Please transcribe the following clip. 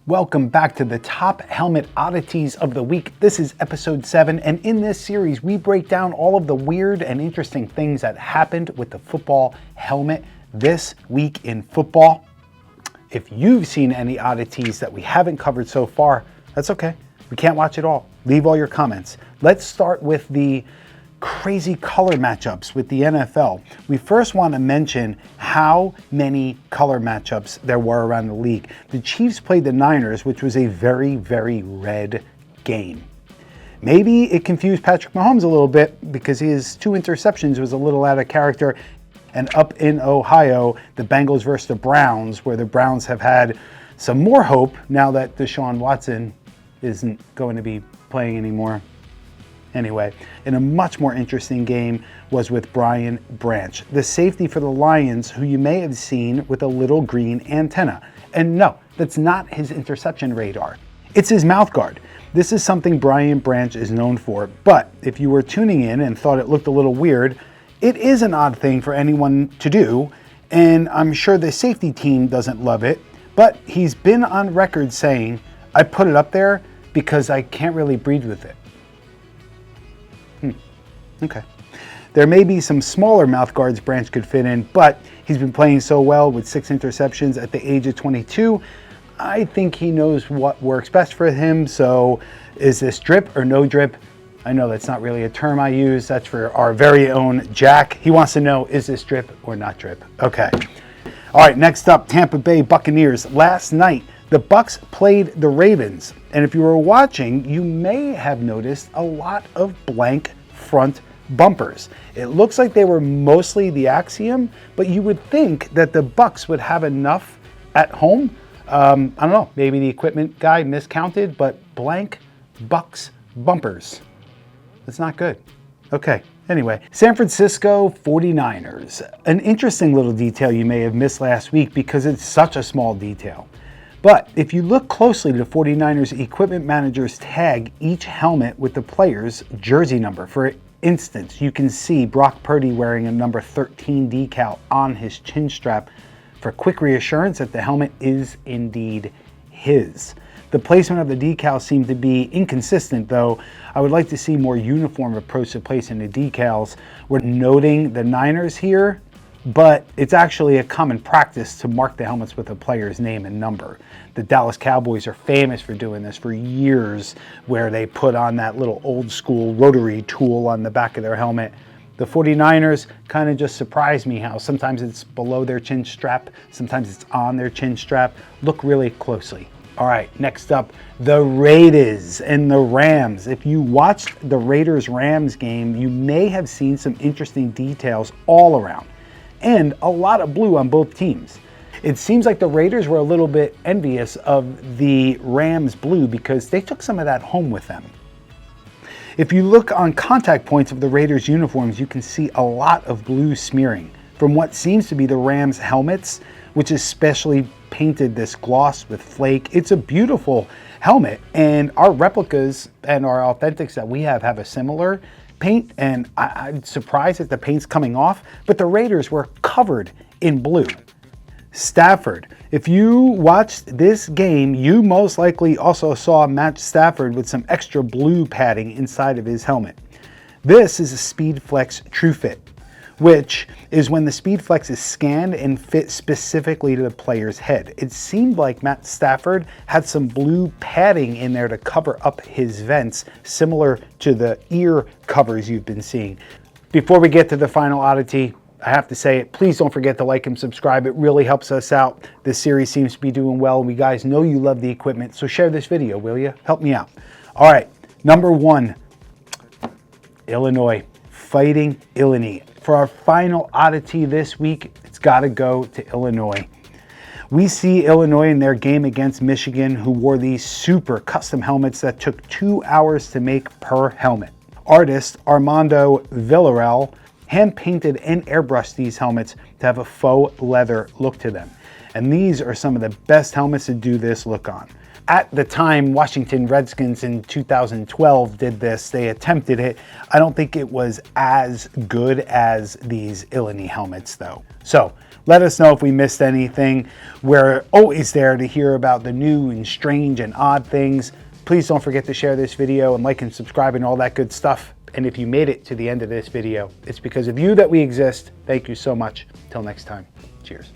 Welcome back to the top helmet oddities of the week. This is episode 7, and in this series, we break down all of the weird and interesting things that happened with the football helmet this week in football. If you've seen any oddities that we haven't covered so far, that's okay. We can't watch it all. Leave all your comments. Let's start with the crazy color matchups with the NFL. We first want to mention how many color matchups there were around the league. The Chiefs played the Niners, which was a very, very red game. Maybe it confused Patrick Mahomes a little bit because his 2 interceptions was a little out of character. And up in Ohio, the Bengals versus the Browns, where the Browns have had some more hope now that Deshaun Watson isn't going to be playing anymore. Anyway, in a much more interesting game was with Brian Branch, the safety for the Lions, who you may have seen with a little green antenna. And no, that's not his interception radar. It's his mouth guard. This is something Brian Branch is known for, but if you were tuning in and thought it looked a little weird, it is an odd thing for anyone to do, and I'm sure the safety team doesn't love it, but he's been on record saying, "I put it up there because I can't really breathe with it." Okay. There may be some smaller mouth guards Branch could fit in, but he's been playing so well with 6 interceptions at the age of 22. I think he knows what works best for him. So is this drip or no drip? I know that's not really a term I use. That's for our very own Jack. He wants to know, is this drip or not drip? Okay. All right, next up, Tampa Bay Buccaneers. Last night, the Bucs played the Ravens. And if you were watching, you may have noticed a lot of blank front bumpers. It looks like they were mostly the Axiom, but you would think that the Bucs would have enough at home. I don't know, maybe the equipment guy miscounted, but blank Bucs bumpers. That's not good. Okay, anyway, San Francisco 49ers. An interesting little detail you may have missed last week because it's such a small detail. But if you look closely, the 49ers equipment managers tag each helmet with the player's jersey number. For instance, you can see Brock Purdy wearing a number 13 decal on his chin strap for quick reassurance that the helmet is indeed his. The placement of the decal seemed to be inconsistent, though. I would like to see more uniform approach to placing the decals. We're noting the Niners here, but it's actually a common practice to mark the helmets with a player's name and number. The Dallas Cowboys are famous for doing this for years, where they put on that little old school rotary tool on the back of their helmet. The 49ers kind of just surprised me how sometimes it's below their chin strap, sometimes it's on their chin strap. Look really closely. All right, next up, the Raiders and the Rams. If you watched the Raiders-Rams game, you may have seen some interesting details all around, and a lot of blue on both teams. It seems like the Raiders were a little bit envious of the Rams blue because they took some of that home with them. If you look on contact points of the Raiders uniforms, you can see a lot of blue smearing from what seems to be the Rams helmets, which is specially painted this gloss with flake. It's a beautiful helmet, and our replicas and our authentics that we have a similar paint, and I'm surprised that the paint's coming off, but the Raiders were covered in blue. Stafford. If you watched this game, you most likely also saw Matt Stafford with some extra blue padding inside of his helmet. This is a SpeedFlex True Fit, which is when the SpeedFlex is scanned and fit specifically to the player's head. It seemed like Matt Stafford had some blue padding in there to cover up his vents, similar to the ear covers you've been seeing. Before we get to the final oddity, I have to say it, please don't forget to like and subscribe. It really helps us out. This series seems to be doing well. We guys know you love the equipment, so share this video, will you? Help me out. All right, number 1, Illinois. Fighting Illinois. For our final oddity this week, it's got to go to Illinois. We see Illinois in their game against Michigan, who wore these super custom helmets that took 2 hours to make per helmet. Artist Armando Villarreal hand-painted and airbrushed these helmets to have a faux leather look to them. And these are some of the best helmets to do this look on. At the time, Washington Redskins in 2012 did this. They attempted it. I don't think it was as good as these Illinois helmets, though. So Let us know if we missed anything. We're always there to hear about the new and strange and odd things. Please don't forget to share this video and like and subscribe and all that good stuff. And if you made it to the end of this video, it's because of you that we exist. Thank you so much. Till next time, cheers.